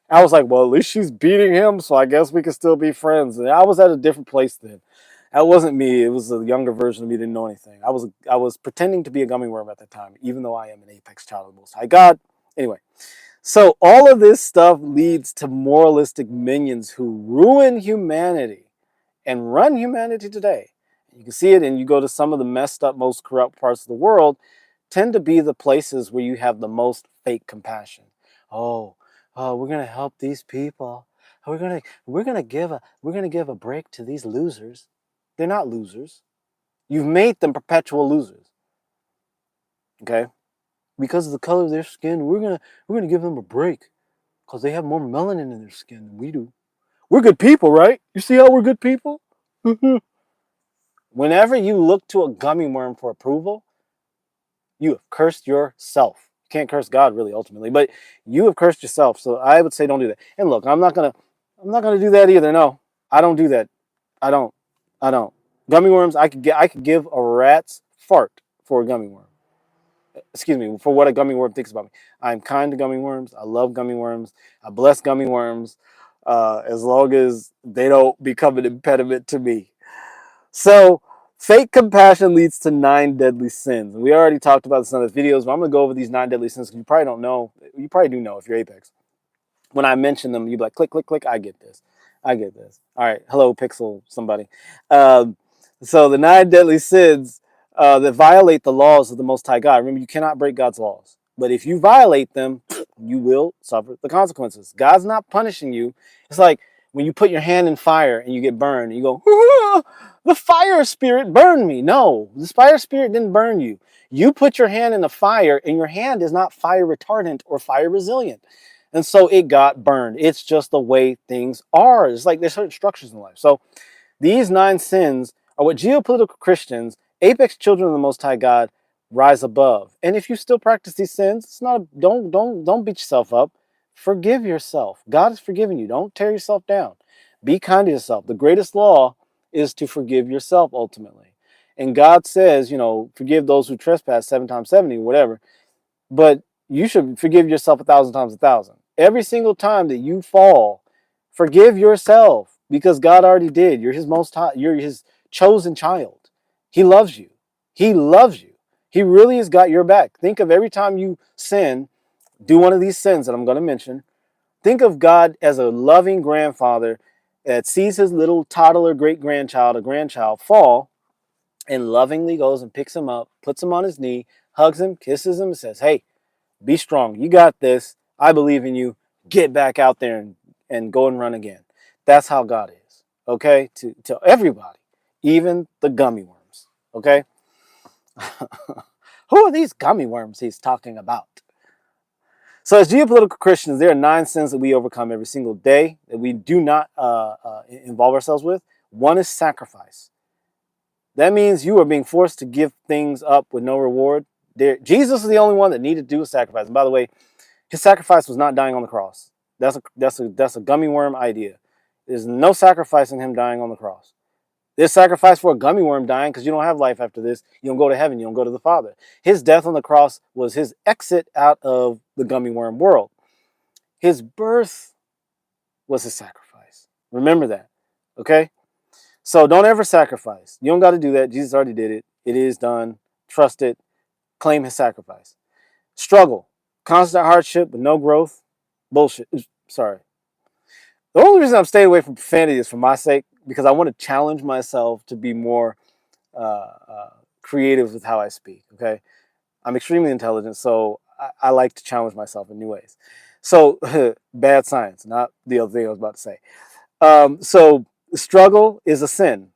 Speaker 1: I was like, well, at least she's beating him, so I guess we can still be friends. And I was at a different place then. That wasn't me. It was a younger version of me. Didn't know anything. I was pretending to be a gummy worm at the time, even though I am an apex child of the Most High God. Anyway, so all of this stuff leads to moralistic minions who ruin humanity and run humanity today. You can see it, and you go to some of the messed up, most corrupt parts of the world, tend to be the places where you have the most fake compassion. Oh, we're gonna help these people. We're gonna give a break to these losers. They're not losers. You've made them perpetual losers. Okay, because of the color of their skin, we're gonna give them a break because they have more melanin in their skin than we do. We're good people, right? You see how we're good people? Whenever you look to a gummy worm for approval, you have cursed yourself. You can't curse God really ultimately, but you have cursed yourself. So I would say don't do that. And look, I'm not gonna do that either. No, I don't do that. I don't. I don't. Gummy worms, I could give a rat's fart for a gummy worm. Excuse me, for what a gummy worm thinks about me. I'm kind to gummy worms. I love gummy worms. I bless gummy worms as long as they don't become an impediment to me. So, fake compassion leads to 9 deadly sins. And we already talked about this in other videos, but I'm going to go over these 9 deadly sins because you probably don't know. You probably do know if you're Apex. When I mention them, you'd be like, click, click, click. I get this. I get this. All right. Hello, Pixel, somebody. Um, so, the 9 deadly sins that violate the laws of the Most High God. Remember, you cannot break God's laws. But if you violate them, you will suffer the consequences. God's not punishing you. It's like when you put your hand in fire and you get burned, and you go, the fire spirit burned me. No, the fire spirit didn't burn you. You put your hand in the fire, and your hand is not fire retardant or fire resilient. And so it got burned. It's just the way things are. It's like there's certain structures in life. So these 9 sins are what geopolitical Christians, apex children of the Most High God, rise above. And if you still practice these sins, it's not don't beat yourself up. Forgive yourself. God has forgiven you. Don't tear yourself down. Be kind to yourself. The greatest law is to forgive yourself ultimately. And God says, forgive those who trespass 7 times 70, whatever. But you should forgive yourself 1,000 times 1,000. Every single time that you fall, forgive yourself because God already did. You're you're his chosen child. He loves you. He loves you. He really has got your back. Think of every time you sin, do one of these sins that I'm going to mention. Think of God as a loving grandfather that sees his little toddler great grandchild, a grandchild, fall and lovingly goes and picks him up, puts him on his knee, hugs him, kisses him, and says, hey, be strong. You got this. I believe in you. Get back out there and go and run again. That's how God is. Okay? To everybody, even the gummy worms. Okay? Who are these gummy worms he's talking about? So, as geopolitical Christians, there are 9 sins that we overcome every single day that we do not involve ourselves with. One is sacrifice. That means you are being forced to give things up with no reward. Jesus is the only one that needed to do a sacrifice. And by the way, his sacrifice was not dying on the cross. That's a gummy worm idea. There's no sacrifice in him dying on the cross. There's sacrifice for a gummy worm dying because you don't have life after this. You don't go to heaven. You don't go to the Father. His death on the cross was his exit out of the gummy worm world. His birth was his sacrifice. Remember that, okay? So don't ever sacrifice. You don't got to do that. Jesus already did it. It is done. Trust it. Claim his sacrifice. Struggle. Constant hardship with no growth. Bullshit. Sorry. The only reason I'm staying away from profanity is for my sake, because I want to challenge myself to be more creative with how I speak, okay? I'm extremely intelligent, so I like to challenge myself in new ways. So, bad science, not the other thing I was about to say. So, struggle is a sin.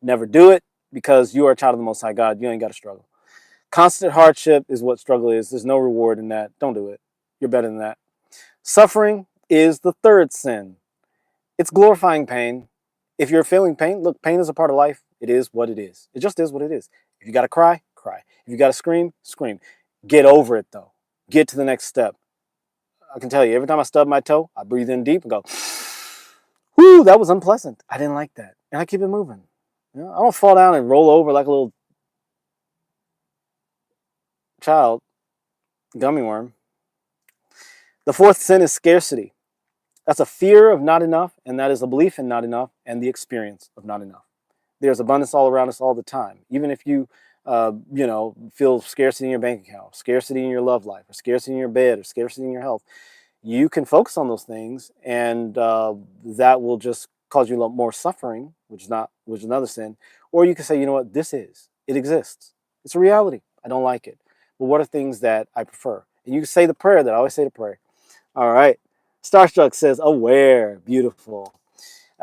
Speaker 1: Never do it because you are a child of the Most High God. You ain't got to struggle. Constant hardship is what struggle is. There's no reward in that. Don't do it. You're better than that. Suffering is the third sin. It's glorifying pain. If you're feeling pain, look, pain is a part of life. It is what it is. It just is what it is. If you got to cry, cry. If you got to scream, scream. Get over it, though. Get to the next step. I can tell you, every time I stub my toe, I breathe in deep and go, whoo, that was unpleasant. I didn't like that. And I keep it moving. You know, I don't fall down and roll over like a little child, gummy worm. The fourth sin is scarcity. That's a fear of not enough, and that is a belief in not enough and the experience of not enough. There's abundance all around us all the time. Even if you, feel scarcity in your bank account, scarcity in your love life, or scarcity in your bed, or scarcity in your health, you can focus on those things, and that will just cause you a lot more suffering, which is another sin. Or you can say, you know what, it exists. It's a reality. I don't like it. But what are things that I prefer? And you can say the prayer that I always say to pray. All right. Starstruck says, aware, beautiful.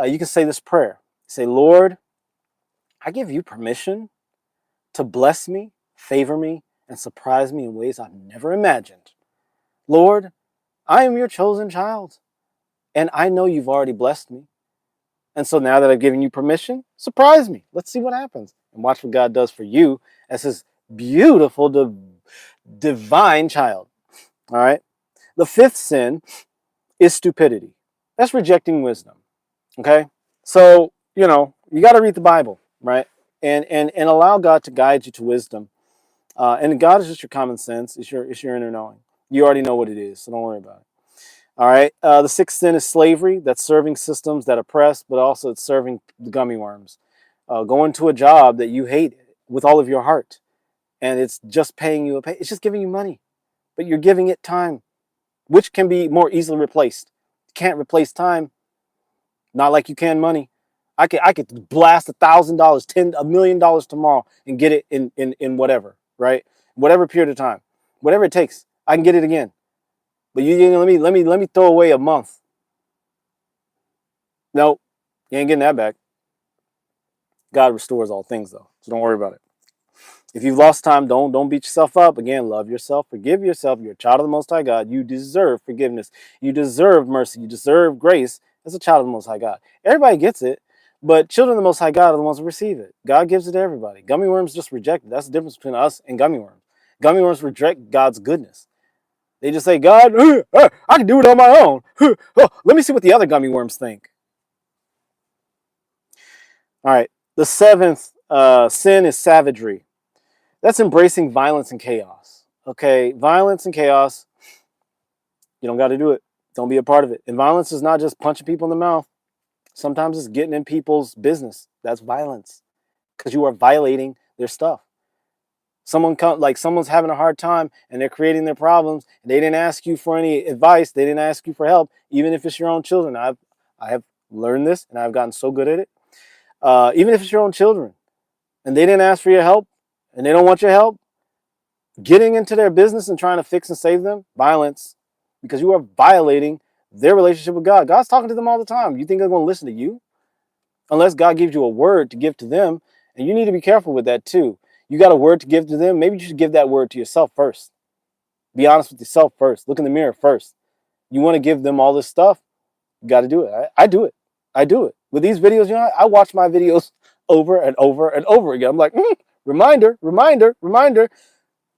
Speaker 1: You can say this prayer. Say, Lord, I give you permission to bless me, favor me, and surprise me in ways I've never imagined. Lord, I am your chosen child, and I know you've already blessed me. And so now that I've given you permission, surprise me. Let's see what happens. And watch what God does for you as his beautiful, divine child. All right. The fifth sin is stupidity. That's rejecting wisdom. Okay. So, you got to read the Bible, right? And allow God to guide you to wisdom. And God is just your common sense. It's your inner knowing. You already know what it is, so don't worry about it. All right. The sixth sin is slavery. That's serving systems that oppress, but also it's serving the gummy worms. Going to a job that you hate with all of your heart, and it's just paying you it's just giving you money, but you're giving it time, which can be more easily replaced. You can't replace time, not like you can money. I could blast $1,000, $1 million tomorrow and get it in whatever, right? Whatever period of time, whatever it takes, I can get it again. But let me throw away a month. Nope, you ain't getting that back. God restores all things though, so don't worry about it. If you've lost time, don't beat yourself up. Again, love yourself, forgive yourself. You're a child of the Most High God. You deserve forgiveness. You deserve mercy. You deserve grace as a child of the Most High God. Everybody gets it, but children of the Most High God are the ones who receive it. God gives it to everybody. Gummy worms just reject it. That's the difference between us and gummy worms. Gummy worms reject God's goodness. They just say, God, I can do it on my own. Let me see what the other gummy worms think. All right. The seventh sin is savagery. That's embracing violence and chaos. Okay, violence and chaos, you don't got to do it. Don't be a part of it. And violence is not just punching people in the mouth. Sometimes it's getting in people's business. That's violence because you are violating their stuff. Someone's having a hard time and they're creating their problems. And they didn't ask you for any advice. They didn't ask you for help, even if it's your own children. I have learned this and I've gotten so good at it. Even if it's your own children and they didn't ask for your help and they don't want your help, getting into their business and trying to fix and save them, violence, because you are violating their relationship with God. God's talking to them all the time. You think they're going to listen to you? Unless God gives you a word to give to them, and you need to be careful with that too. You got a word to give to them, maybe you should give that word to yourself first. Be honest with yourself first. Look in the mirror first. You want to give them all this stuff, you got to do it. I do it. I do it. With these videos, I watch my videos over and over and over again. I'm like, reminder, reminder, reminder.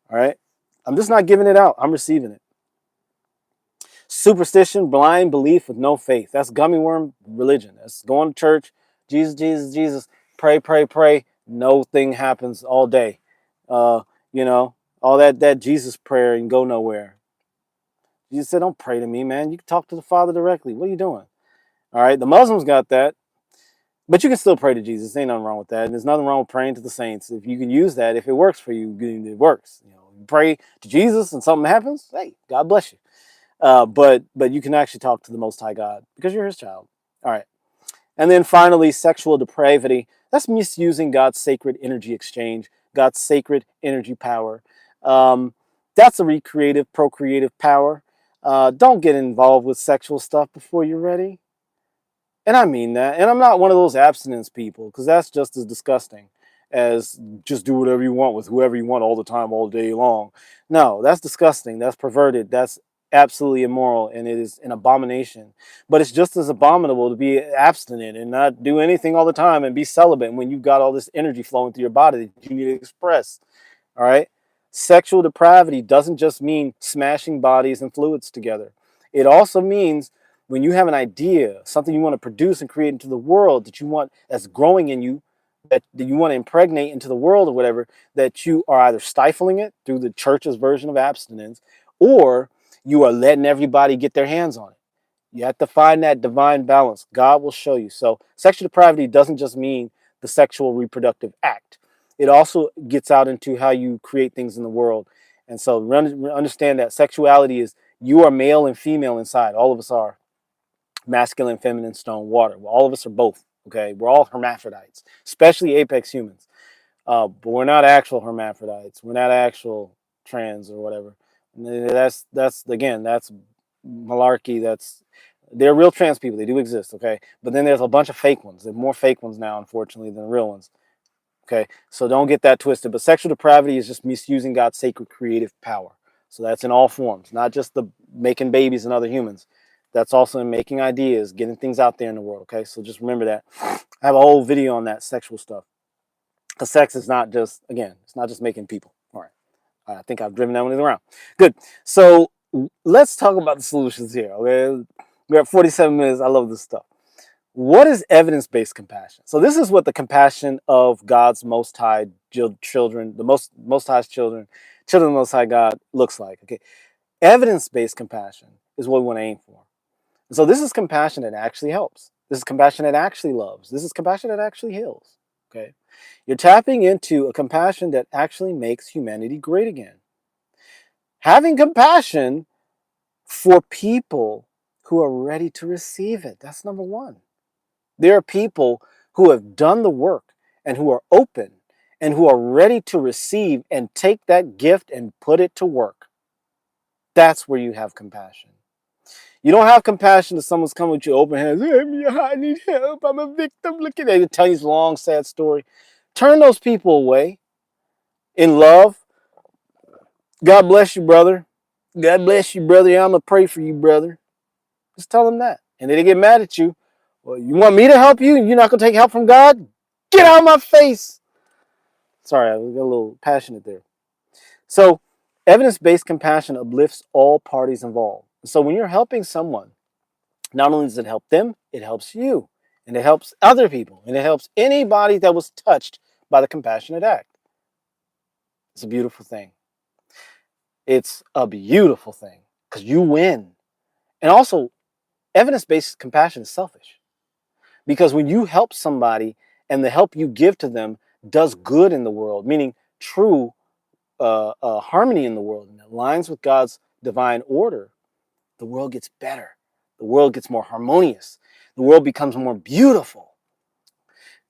Speaker 1: All right. I'm just not giving it out. I'm receiving it. Superstition, blind belief with no faith. That's gummy worm religion. That's going to church. Jesus, Jesus, Jesus. pray, pray, pray. No thing happens all day. You know, all that Jesus prayer and go nowhere. Jesus said, don't pray to me, man. You can talk to the Father directly. What are you doing? All right, the Muslims got that. But you can still pray to Jesus. Ain't nothing wrong with that. And there's nothing wrong with praying to the saints. If you can use that, if it works for you, it works. You know, you pray to Jesus and something happens, hey, God bless you. But you can actually talk to the Most High God because you're His child. All right. And then finally, sexual depravity. That's misusing God's sacred energy exchange, God's sacred energy power. Um, that's a recreative, procreative power. Don't get involved with sexual stuff before you're ready. And I mean that. And I'm not one of those abstinence people because that's just as disgusting as just do whatever you want with whoever you want all the time, all day long. No, that's disgusting. That's perverted. That's absolutely immoral and it is an abomination. But it's just as abominable to be abstinent and not do anything all the time and be celibate when you've got all this energy flowing through your body that you need to express. All right. Sexual depravity doesn't just mean smashing bodies and fluids together. It also means when you have an idea, something you want to produce and create into the world that you want that's growing in you, that you want to impregnate into the world or whatever, that you are either stifling it through the church's version of abstinence, or you are letting everybody get their hands on it. You have to find that divine balance. God will show you. So sexual depravity doesn't just mean the sexual reproductive act. It also gets out into how you create things in the world. And so understand that sexuality is you are male and female inside. All of us are masculine, feminine, stone, water. Well, all of us are both. Okay, we're all hermaphrodites, especially apex humans. But we're not actual hermaphrodites. We're not actual trans or whatever. That's again, that's malarkey. They're real trans people. They do exist. Okay, but then there's a bunch of fake ones. There's more fake ones now, unfortunately, than real ones. Okay, so don't get that twisted. But sexual depravity is just misusing God's sacred creative power. So that's in all forms, not just the making babies and other humans. That's also in making ideas, getting things out there in the world. Okay, so just remember that. I have a whole video on that sexual stuff. Because sex is not just, again, it's not just making people. All right. I think I've driven that one around. Good. So let's talk about the solutions here. Okay. We're at 47 minutes. I love this stuff. What is evidence-based compassion? So this is what the compassion of God's Most High children, the Most High's children of the Most High God looks like. Okay. Evidence-based compassion is what we want to aim for. So this is compassion that actually helps. This is compassion that actually loves. This is compassion that actually heals. Okay. You're tapping into a compassion that actually makes humanity great again. Having compassion for people who are ready to receive it. That's number one. There are people who have done the work and who are open and who are ready to receive and take that gift and put it to work. That's where you have compassion. You don't have compassion if someone's coming with you open hands. Hey, I need help. I'm a victim. Look at it. Tell you this long, sad story. Turn those people away in love. God bless you, brother. God bless you, brother. Yeah, I'm going to pray for you, brother. Just tell them that. And then they get mad at you. Well, you want me to help you and you're not going to take help from God? Get out of my face. Sorry, I got a little passionate there. So, evidence-based compassion uplifts all parties involved. So when you're helping someone, not only does it help them, it helps you. And it helps other people. And it helps anybody that was touched by the compassionate act. It's a beautiful thing. It's a beautiful thing because you win. And also, evidence-based compassion is selfish because when you help somebody and the help you give to them does good in the world, meaning true harmony in the world and aligns with God's divine order, the world gets better. The world gets more harmonious. The world becomes more beautiful.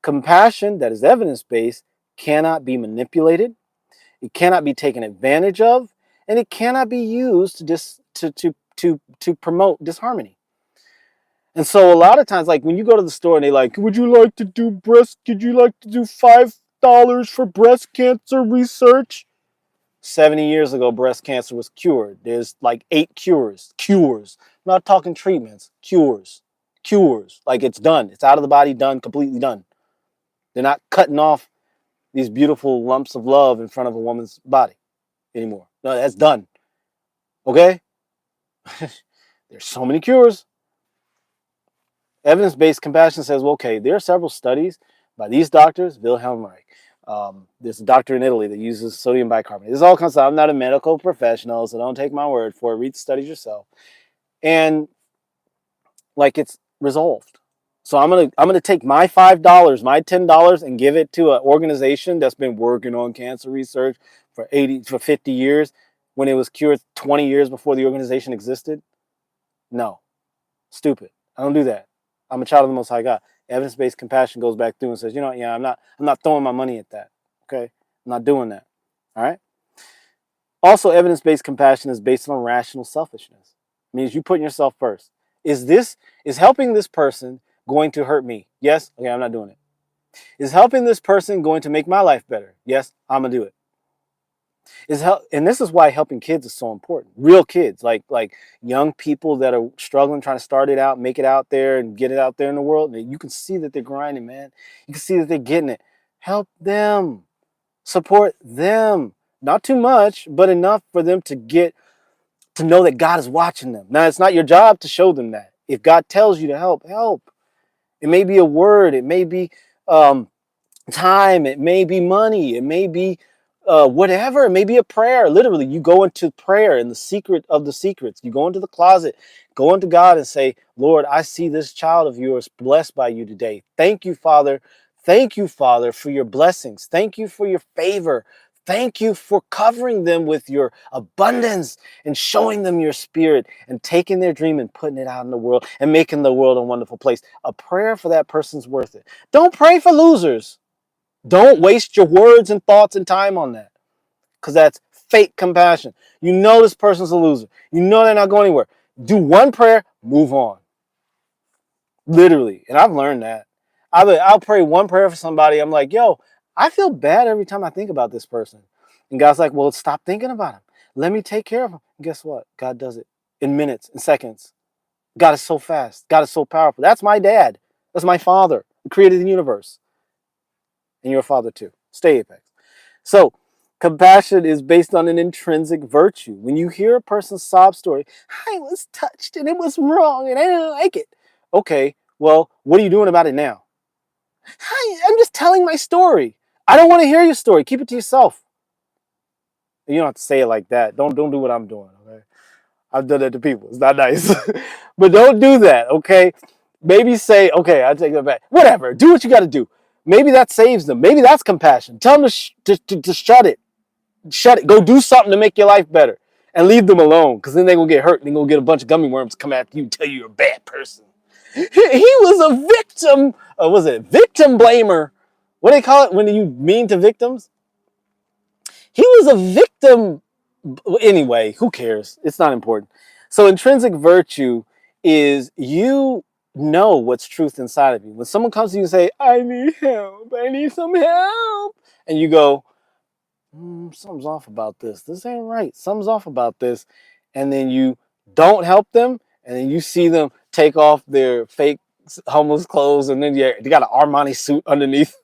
Speaker 1: Compassion that is evidence-based cannot be manipulated. It cannot be taken advantage of, and it cannot be used to promote disharmony. And so a lot of times, like when you go to the store and they like, would you like to do $5 for breast cancer research? 70 years ago, breast cancer was cured. There's like 8 cures. Cures. I'm not talking treatments. Cures. Cures. Like it's done. It's out of the body, done, completely done. They're not cutting off these beautiful lumps of love in front of a woman's body anymore. No, that's done. Okay? There's so many cures. Evidence-based compassion says, well, okay, there are several studies by these doctors, Wilhelm Reich. There's a doctor in Italy that uses sodium bicarbonate. This is all kinds of, I'm not a medical professional, so don't take my word for it. Read the studies yourself. And like it's resolved. So I'm gonna take my $5, my $10, and give it to an organization that's been working on cancer research for 50 years when it was cured 20 years before the organization existed. No, stupid. I don't do that. I'm a child of the Most High God. Evidence-based compassion goes back through and says, yeah, I'm not throwing my money at that. Okay, I'm not doing that. All right. Also, evidence-based compassion is based on rational selfishness. It means you putting yourself first. Is helping this person going to hurt me? Yes. Okay, I'm not doing it. Is helping this person going to make my life better? Yes, I'm gonna do it. And this is why helping kids is so important. Real kids, like young people that are struggling, trying to start it out, make it out there, and get it out there in the world. You can see that they're grinding, man. You can see that they're getting it. Help them, support them. Not too much, but enough for them to know that God is watching them. Now, it's not your job to show them that. If God tells you to help, help. It may be a word. It may be time. It may be money. It may be whatever. It may be a prayer. Literally, you go into prayer in the secret of the secrets. You go into the closet, go into God and say, Lord, I see this child of yours blessed by you today. Thank you, Father. Thank you, Father, for your blessings. Thank you for your favor. Thank you for covering them with your abundance and showing them your spirit and taking their dream and putting it out in the world and making the world a wonderful place. A prayer for that person's worth it. Don't pray for losers. Don't waste your words and thoughts and time on that, because that's fake compassion. You know this person's a loser. You know they're not going anywhere. Do one prayer, move on. Literally. And I've learned that. I'll pray one prayer for somebody. I'm like, yo, I feel bad every time I think about this person. And God's like, well, stop thinking about him. Let me take care of him. And guess what? God does it in minutes, in seconds. God is so fast. God is so powerful. That's my dad. That's my father who created the universe. And your father too. Stay Apex. So, compassion is based on an intrinsic virtue. When you hear a person's sob story, I was touched and it was wrong and I didn't like it. Okay, well, what are you doing about it now? I'm just telling my story. I don't want to hear your story. Keep it to yourself. You don't have to say it like that. Don't do what I'm doing. Okay, I've done that to people. It's not nice, but don't do that. Okay, maybe say, okay, I take that back. Whatever. Do what you got to do. Maybe that saves them. Maybe that's compassion. Tell them to shut it. Shut it. Go do something to make your life better. And leave them alone. Because then they're going to get hurt. And they're going to get a bunch of gummy worms come after you and tell you you're a bad person. He was a victim. Was it victim blamer? What do they call it when you mean to victims? He was a victim. Anyway, who cares? It's not important. So intrinsic virtue is you know what's truth inside of you. When someone comes to you and say, I need help. I need some help. And you go, something's off about this. This ain't right. Something's off about this. And then you don't help them. And then you see them take off their fake homeless clothes. And then they got an Armani suit underneath.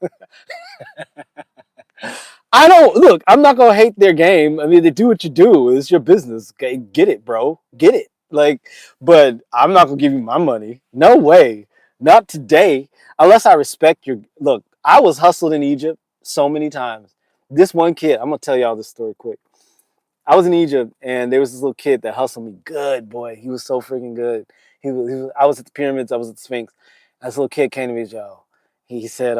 Speaker 1: I don't look. I'm not gonna hate their game. I mean, they do what you do. It's your business. Okay, get it, bro. Get it. Like, but I'm not gonna give you my money. No way. Not today. Unless I respect your look. I was hustled in Egypt so many times. This one kid. I'm gonna tell y'all this story quick. I was in Egypt and there was this little kid that hustled me good, boy. He was so freaking good. I was at the pyramids. I was at the Sphinx. And this little kid came to me, Joe. He said,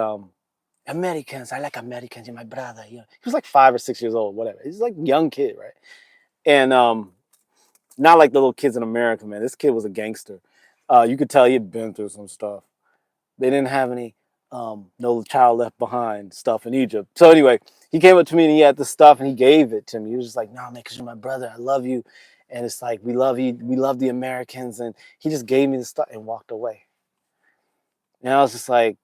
Speaker 1: Americans, I like Americans. You're my brother. You know, he was like 5 or 6 years old, whatever. He's like a young kid, right? And not like the little kids in America, man. This kid was a gangster. You could tell he had been through some stuff. They didn't have any no child left behind stuff in Egypt. So anyway, he came up to me and he had this stuff and he gave it to me. He was just like, no, man, because you're my brother. I love you. And it's like, we love you. We love the Americans. And he just gave me the stuff and walked away. And I was just like,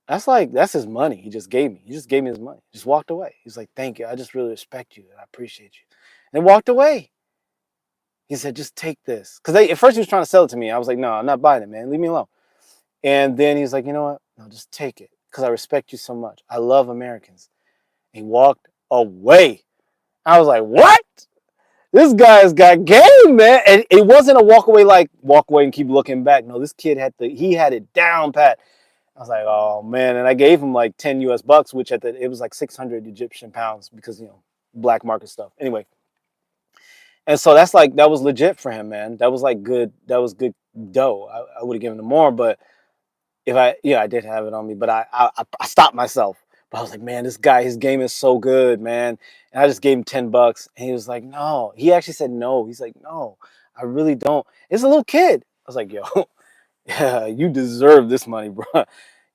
Speaker 1: that's his money. He just gave me. He just gave me his money. Just walked away. He's like, thank you. I just really respect you. And I appreciate you. And walked away. He said, just take this. Because at first he was trying to sell it to me. I was like, no, I'm not buying it, man. Leave me alone. And then he's like, you know what? No, just take it. Because I respect you so much. I love Americans. And he walked away. I was like, what? This guy's got game, man. And it wasn't a walk away like walk away and keep looking back. No, this kid he had it down pat. I was like, oh man, and I gave him like 10 US bucks, which it was like 600 Egyptian pounds because black market stuff. Anyway, and so that was legit for him, man. That was like good. That was good dough. I would have given him more, but if I did have it on me, but I stopped myself. But I was like, man, this guy, his game is so good, man. And I just gave him 10 bucks, and he was like, no. He actually said no. He's like, no, I really don't. It's a little kid. I was like, yo, yeah, you deserve this money, bro.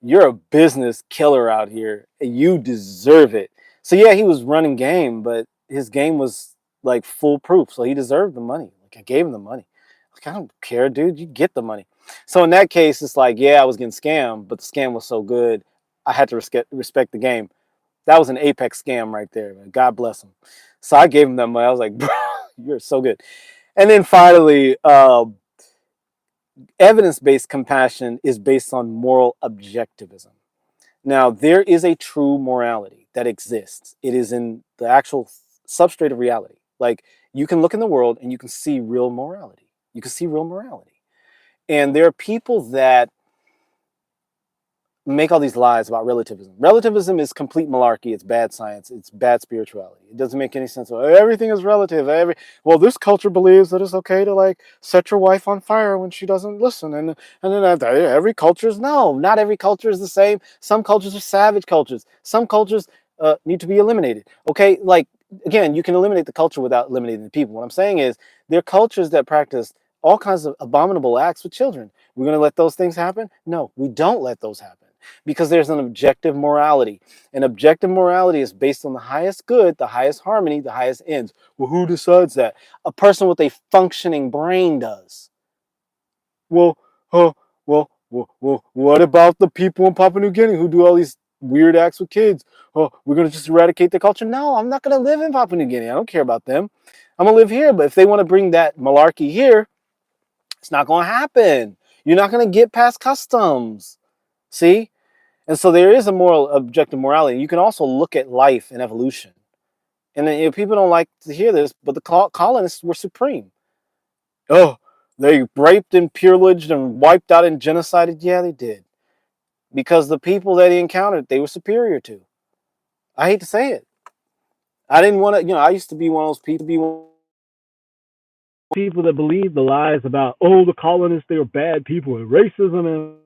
Speaker 1: You're a business killer out here. And you deserve it. So yeah, he was running game, but his game was like foolproof. So he deserved the money. Like I gave him the money. Like I don't care, dude. You get the money. So in that case, it's like, yeah, I was getting scammed, but the scam was so good, I had to respect the game. That was an apex scam right there, man. God bless him. So I gave him that money. I was like, bro, you're so good. And then finally, evidence-based compassion is based on moral objectivism. Now, there is a true morality that exists. It is in the actual substrate of reality. Like you can look in the world and you can see real morality. You can see real morality. And there are people that make all these lies about relativism. Relativism is complete malarkey. It's bad science. It's bad spirituality. It doesn't make any sense. Everything is relative. Well, this culture believes that it's okay to like set your wife on fire when she doesn't listen, and then every culture is no. Not every culture is the same. Some cultures are savage cultures. Some cultures need to be eliminated. Okay, like again, you can eliminate the culture without eliminating the people. What I'm saying is there are cultures that practice all kinds of abominable acts with children. We're going to let those things happen? No, we don't let those happen. Because there's an objective morality. And objective morality is based on the highest good, the highest harmony, the highest ends. Well, who decides that? A person with a functioning brain does. Well, what about the people in Papua New Guinea who do all these weird acts with kids? Oh, we're going to just eradicate their culture? No, I'm not going to live in Papua New Guinea. I don't care about them. I'm going to live here. But if they want to bring that malarkey here, it's not going to happen. You're not going to get past customs. See? And so there is a moral, objective morality. You can also look at life and evolution. And then, people don't like to hear this, but the colonists were supreme. Oh, they raped and pillaged and wiped out and genocided. Yeah, they did. Because the people that he encountered, they were superior to. I hate to say it. I didn't want to, I used to be one of those people that believe the lies about, oh, the colonists, they were bad people and racism and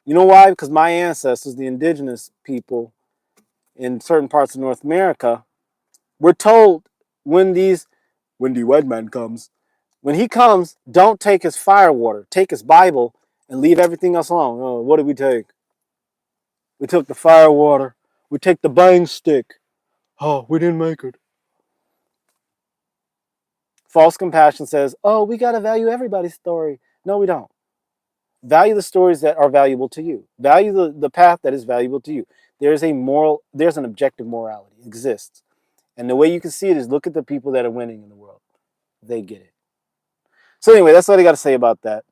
Speaker 1: you know why? Because my ancestors, the indigenous people in certain parts of North America, were told when the white man comes, when he comes, don't take his fire water, take his Bible and leave everything else alone. Oh, what did we take? We took the fire water. We take the bang stick. Oh, we didn't make it. False compassion says, oh, we got to value everybody's story. No, we don't. Value the stories that are valuable to you. Value the path that is valuable to you. There's an objective morality. It exists. And the way you can see it is look at the people that are winning in the world. They get it. So anyway, that's what I got to say about that.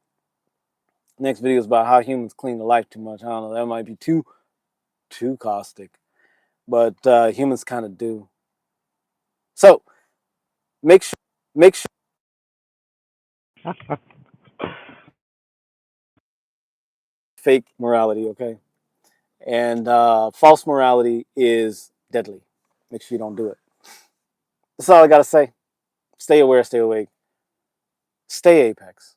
Speaker 1: Next video is about how humans clean the life too much. I don't know. That might be too caustic. But humans kind of do. So make sure fake morality, okay? And false morality is deadly. Make sure you don't do it. That's all I got to say. Stay aware, stay awake. Stay Apex.